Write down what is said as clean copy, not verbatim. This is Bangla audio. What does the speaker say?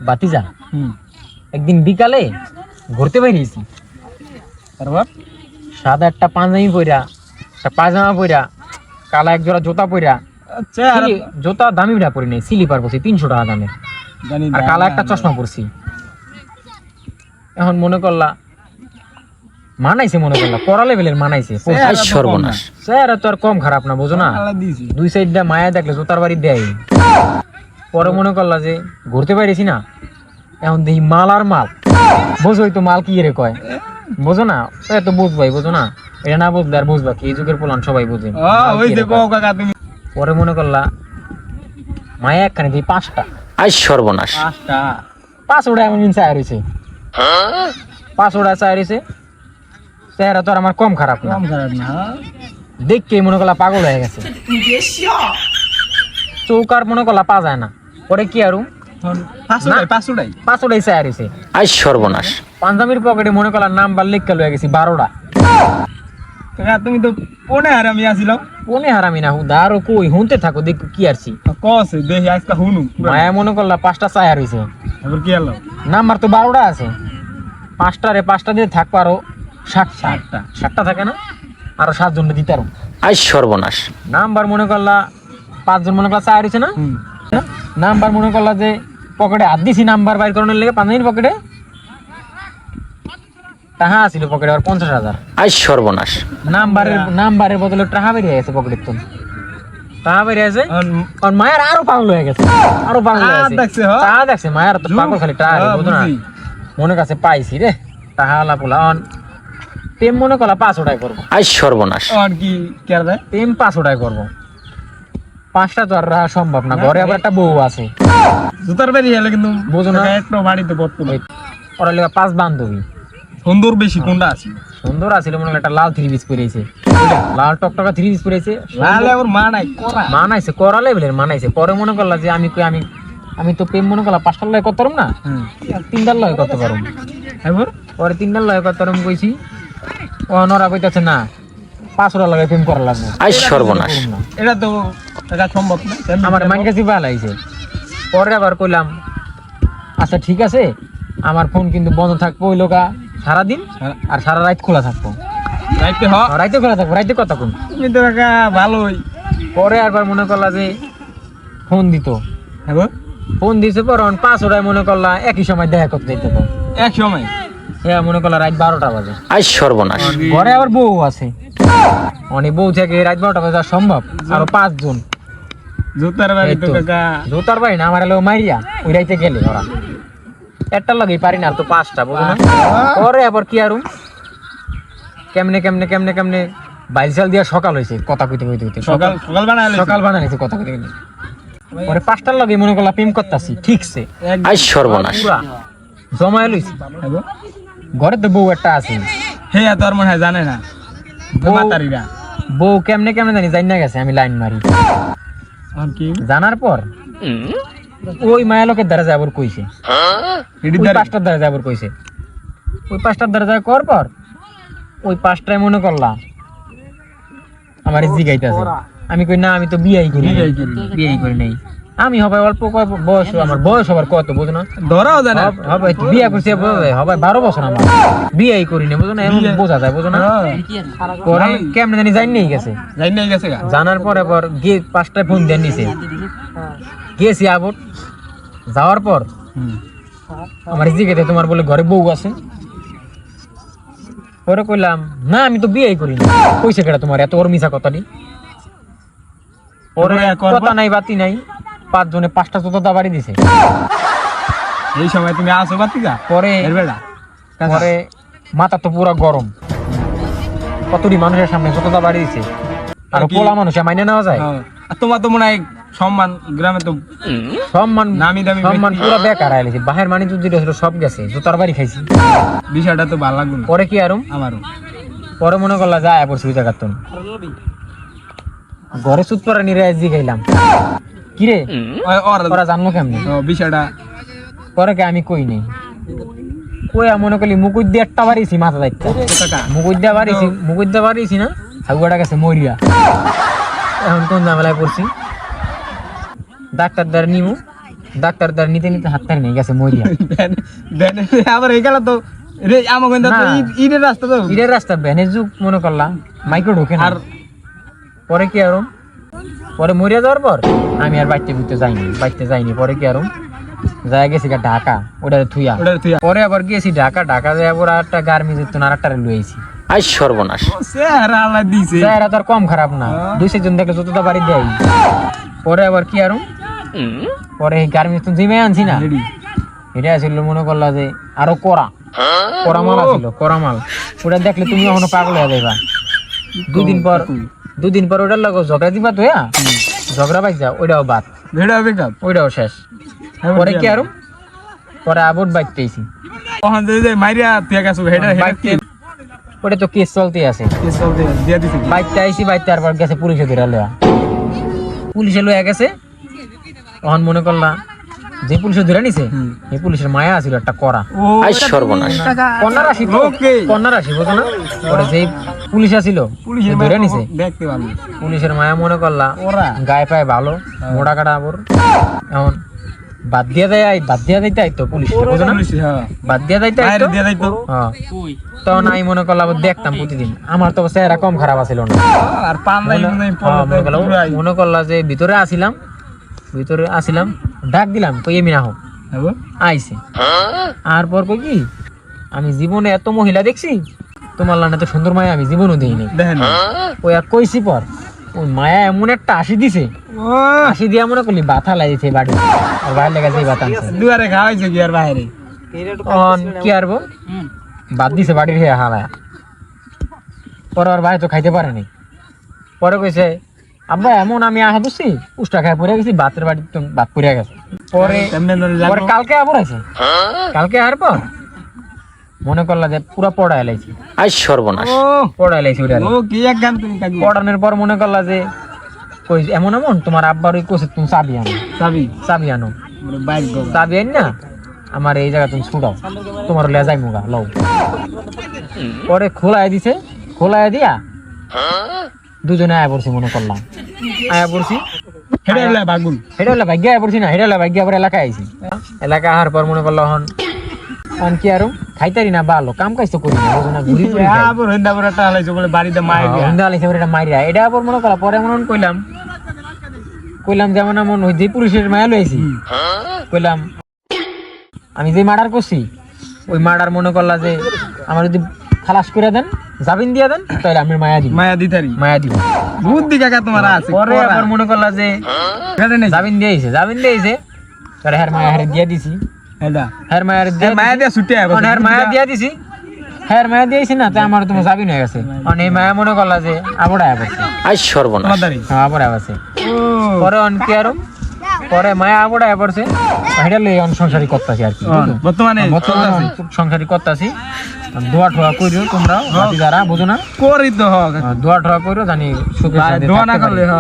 বাতিজা একদিন বিকালে ঘুরতে বেরিয়েছি, তারপর সাদা একটা পাঞ্জাবি পইরা, একটা পায়জামা পইরা, কালা এক জোড়া জুতা পইরা, জুতা দামি ভিড়া পরি নাই, স্লিপার পরছি 300 টাকা দামে, আর কালা একটা চশমা পরছি। এখন মনে করলা মানাইছে, মনে করলা কড়া লেভেলের মানাইছে। সর্বনাশ, স্যার তো আর কম খারাপ না, বুঝো না? দুই সাইড দিয়ে মায়া দেখলে জুতার বাড়ি দেয়। পরে মনে করলা যে ঘুরতে পারিছি না, এখন দেখি মাল আর মাল। বোঝোই তো মাল কি রে কয়, বোঝো না? এত বুঝবাই, বোঝো না? এটা না বুঝলে আর বুঝবা কি? এই যুগের পোলান সবাই বুঝে। পরে মনে করলা মায়া একখানে দিই 5টা। সর্বনাশ, 5টা এমন চায় রয়েছে, 5টা চায় রয়েছে। চেহারা তো আর আমার কম খারাপ না, দেখকে মনে করলা পাগল হয়ে গেছে। চৌকার মনে করলা পা যায় না। পরে কি আরু 5টাই চায় রয়েছে। সর্বনাশ, পাঞ্জাবির পকেটে মনে করলা নাম্বার লেখা লয়ে গেছি 12টা। তুমি তো পনে হারামি আসিল। পনে হারামি না হুদা, আরো কই হুনতে থাকো, দেখো কি আরছি। কসে দেখি আজকে হুনু মায়া মনে করলা 5টা চায় রয়েছে, এবার কি হলো? নাম্বার তো 12টা আছে। 5টা দিয়ে থাকবো আরো 60টা থাকে না, আরো 7 জন দিতে আরো। সর্বনাশ, নাম্বার মনে করলা 5 জন মনে করলা চায় রয়েছে না। নাম্বার মনে করলা যে পকেটে হাত দিছি নাম্বার বাইর করানোর লেগে, পাঞ্জাবির পকেটে টাকা আছিল, পকেটে আবার 50,000। সর্বনাশ, নাম্বারের বদলে টাকা বেরিয়ে গেছে পকেটের তো, টাকা বেরিয়ে গেছে। আর মায়ের আরো পাগল হয়ে গেছে, আরো পাগল হয়ে গেছে। টাকা দেখছে মায়ের তো পাগল, খালি টাকা বুঝো না? মনে কাছে পাইছি রে টাকা আলা পোলা। প্রেম মনে করলা 500টাই করবো। সর্বনাশ, প্রেম 500টাই করবো। 5টা তো আর রাখা সম্ভব না, ঘরে আবার একটা বউ আছে। জুতার বেরিয়ে এলো কিন্তু বুঝো না? একটা বাড়িতে পড়তো না। ওরা লেগে 5 বান্ধবী। সুন্দর বেশি কোনটা আছে? সুন্দর আছিল মনে হয় একটা লাল 3 পিস পরেছে, লাল টকটকা 3 পিস পরেছে। মানাইছে করা লেভেলের মানাইছে। পরে মনে করলা যে আমি তো প্রেম মনে করলাম 5টার লয় করতে পারম না, 3টার লয় করতে পারম। পরে 3টার লয় করতে পারম কইছি, ও নরা কইতাছে না 500 লাগে প্রেম করা লাগবে। সর্বনাশ, এটা তো এটা সম্ভব না, আমার মাইন কাছে ভালো আইছে। পরে আবার কইলাম আচ্ছা ঠিক আছে, আমার ফোন কিন্তু বন্ধ থাকবো ওই লোকা সারাদিন, আর সারা রাত খোলা থাকবো। রাইতে খোলা থাকবো, রাইতে কথা কোন ভালোই। পরে একবার মনে করলা যে ফোন দিত, ফোন দিছে। পর 500টায় মনে করলা একই সময় দেখা করতে দিতে, এক সময় হ্যাঁ মনে করলা রাত 12টা বাজে। সর্বনাশ, ঘরে আবার বউ আছে, অনেক বউ থেকে রাত 12টা বাজে সম্ভব। আরো 5 জন জুতার বাড়ি তো কাকা, জুতার বাড়ি না আমার এলো মাইরিয়া, ওই রাইতে গেলে ওরা একটা লাগেই পারি না, আর তো 5টা বুঝো না? পরে আবার কি আরু কেমনে বাইল চাল দিয়া সকাল হয়েছে, কথা কইতে সকাল বানাইছে কথা কইতে। পরে 5টার লাগে মনে করলা প্রেম করতাছি, ঠিকছে। সর্বনাশ, জমায় লইছি। ঘরে তো বউ একটা আছে, হে তোর মনে হয় জানে না বউ কেমনে জানি জানি না গেছে। আমি লাইন মারি, জানার পর ওই মায়া লোকের দ্বারা যাবার কইছে, 5টার দ্বারা যাবার কইছে। ওই 5টার দ্বারা যাওয়ার কর পর ওই 5টায় মনে করলা আমার জিগাইতেছে। আমি কই না, আমি তো বিয়াই করি নাই। আমি হবে অল্প বয়স, আমার বয়স হবার কত বুঝো না? ধরাও জানা হবে বিয়া করছি, হবে 12 বছর আমার, বিয়াই করি না বুঝো না? এমন বোঝা যায় বুঝো না? পরে কেমনে জানি জানি গেছে, জানার পরে পর গিয়ে 5টায় ফোন দিয়ে নিছে, গেছি আবার। যাওয়ার পর আমার জিজ্ঞেস তোমার বলে ঘরে বউ আছে। পরে কইলাম না আমি তো বিয়েই করি না। কইছে কেটা তোমার এত ওর মিছা কথা নি? পরে কথা নাই বাতি নাই, 5 জনে 5টা জুতা বাড়ি দিছে। এই সময় তুমি আসো বাতিকা? পরে মাথা তো পুরো গরম, কতটি মানুষের সামনে জুতা বাড়ি দিছে, আর পোলা মানুষে মাইনে নেওয়া যায়? তোমার তো মনে হয় সম্মান, গ্রামে তো সম্মান নামি দামি সম্মান পুরো বেকার আইছে। বাহির মানি যেটা ছিল সব গেছে, জুতার বাড়ি খাইছি। বিষয়টা তো ভালো লাগলো না। পরে কি আরো আমারও পরে মনে করলা যায় পড়ছি ওই জায়গার, ঘরে সুত পরে নিরে জিগাইলাম কিরে ওরা জানলো কেমনি বিষয়টা? পরে কে আমি কই নেই, কইয়া মনে করলি মুকুট দিয়ে একটা বাড়িছি, মাথা দায়িত্ব মুকুট দিয়ে বাড়িছি না, হাগুয়াটা গেছে মরিয়া। এখন কোন ঝামেলায় পড়ছি, ডাক্তার দ্বারা নিমু ডাক্তার তার নিতে নিতে হাত টানি নিয়ে গেছে মরিয়া। ভ্যানে আবার এই গেল তো রে আমার গন্ধ তো না। ঈদের রাস্তা তো ঈদের রাস্তা ভ্যানের যুগ মনে করলাম মাইক্রো ঢোকে না। আর পরে কি আরম পরে মরিয়া যাওয়ার পর আমি আর বাইতে যাইনি পরে কি আরম যাই গেছি গা ঢাকা ওটা থুইয়া ওটা তুই পরে আবার গেছি ঢাকা যাই আবার একটা গার্মেন্টস তো আর একটা লইছি আজ সর্বনাশ স্যার আল্লাহ দিছে স্যার আর কম খারাপ না দুই চারজন দেখলে যতটা বাড়ি দেয় পরে আবার কি আরম পরে এই গার্মেন্টস তো জিমে আনছি না রেডি এটা ছিল মনে করলা যে আরো করা মাল আছিল করা মাল ওটা দেখলে তুমি এখনো পাগল হয়ে যাইবা দুদিন পর ওটার লগে ঝগড়া দিবা তো ঝগড়া পাইছা ওইটাও বাদ ভিডিও বেকআপ ওইটাও শেষ পরে কি আরো পরে আবার বাইতেছি ওখান থেকে মাইরিয়া তুই গেছো হেডা বাইতে ওটা তো কেস চলতে আছে দিয়া দিছে বাইতে আইছি বাইতে আর গেছে পুলিশে ধরে লয়া পুলিশে লয়া গেছে তখন মনে করলা যে পুলিশে ধরে নিছে এই পুলিশের মায়া আছিল একটা করা ও আজ সর্বনাশ কন্যা রাশি বুঝো না ওরা যেই পুলিশ আছিল পুলিশের ধরে নিছে দেখতে পারবো পুলিশের মায়া মনে করলা ওরা গায়ে পায়ে ভালো মোড়া কাটা আবর এখন বাদ দিয়া যাইতে আইতো পুলিশ বুঝো না পুলিশ হ্যাঁ বাদ দিয়া যাইতে বাইরে আইতো দিয়া যাইতো হ্যাঁ তখন আমি মনে করলাম দেখতাম প্রতিদিন আমার তো চেহারা কম খারাপ আছিল না আর পান নাই মনে করলা যে ভিতরে আসিলাম ডাক দিলাম কই এমনি আহো আইছে আর পর কই কি আমি জীবনে এত মহিলা দেখছি তোমার লানা তো সুন্দর মায়া আমি জীবনও দেইনি দেখেন ওই এক কইছি পর ওই মায়া এমন একটা হাসি দিছে ও হাসি দিয়া মনে করলি বাথা লাগিয়েছে বাড়ি আর বাইরে লেগেছে বাতা দুয়ারে খাওয়াইছে কি আর বাইরে তখন কি আরবো বাদ দিছে বাড়ির হয়ে হালায় পরে আর ভাই তো খাইতে পারেনি পরে কইছে আব্বা এমন আমি আহা দিছি উষ্টা খাই পড়ে গেছি বাতের বাড়ি বাদ পড়ে গেছে পরে পরে কালকে আবার আছে কালকে আর পর মনে করলা যে পুরা পড়ায় লাইছি আজ সর্বনাশ ও পড়ায় লাইছি ওটা ও কি এক গান তুমি কাজ পড়ানোর পর মনে করলা যে কই এমন তোমার আব্বার ওই কোসে তুমি চাবি আনো বাইক গো চাবি আন না আমার এই জায়গা তুমি ছুটাও তোমার লেজাই মুগা লও পরে খোলাই দিয়া দুজনে আয়া পড়ছি মনে করলাম আয়া পড়ছি হেডে হলো বাগুন হেডে হলে ভাগ্য আয়া পড়ছি না হেডে হলে ভাগ্য আবার এলাকায় আইছি এলাকা আহার পর মনে করলো হন কি আরো খাইতারি না ভালো কাম কাজ তো করি না বুঝো না ঘুরি ঘুরি খাই। আবার হইন্দা বড় একটা হালাইছে বলে বাড়িতে মাইর দিয়া হন্দা আলাইছে ওরে এটা মাইরা এটা আবার মনে করলা পরে মনে কইলাম যেমন এমন ওই যে পুলিশের মায়া লইছি কইলাম আমি যে মার্ডার করছি ওই মার্ডার মনে করলা যে আমার যদি খালাস করে দেন জামিন দিয়ে দেন তাহলে আমি মায়া দিতারি মায়া দিব বুদ্ধি কাকা তোমার আছে পরে আবার মনে করলা যে হেডে নেই জামিন দিয়েছে তাহলে হের মায়া হারে দিয়ে দিছি হেডা হের মায়া দিয়ে মায়া দিয়া ছুটে আইবো হের মায়া দিয়ে দিছি হের মায়া দিয়েছি না তাই আমার তোমার জামিন হয়ে গেছে অন এই মায়া মনে করলা যে আবার আয়া পড়ছে আজ সর্বনাশ তোমার দাঁড়ি হ্যাঁ আবার আয়া পড়ছে ও পরে অন কি আরো পরে মায়া আবার আয়া পড়ছে হেডা লই অন সংসারী করতাছি আর কি বর্তমানে সংসারী করতাছি দোয়া ঠোয়া কইরো তোমরা যারা বুঝো না করি তো হোক দোয়া ঠোয়া কইরো জানি সুখে শান্তিতে দোয়া না থাকতে পারি। করলে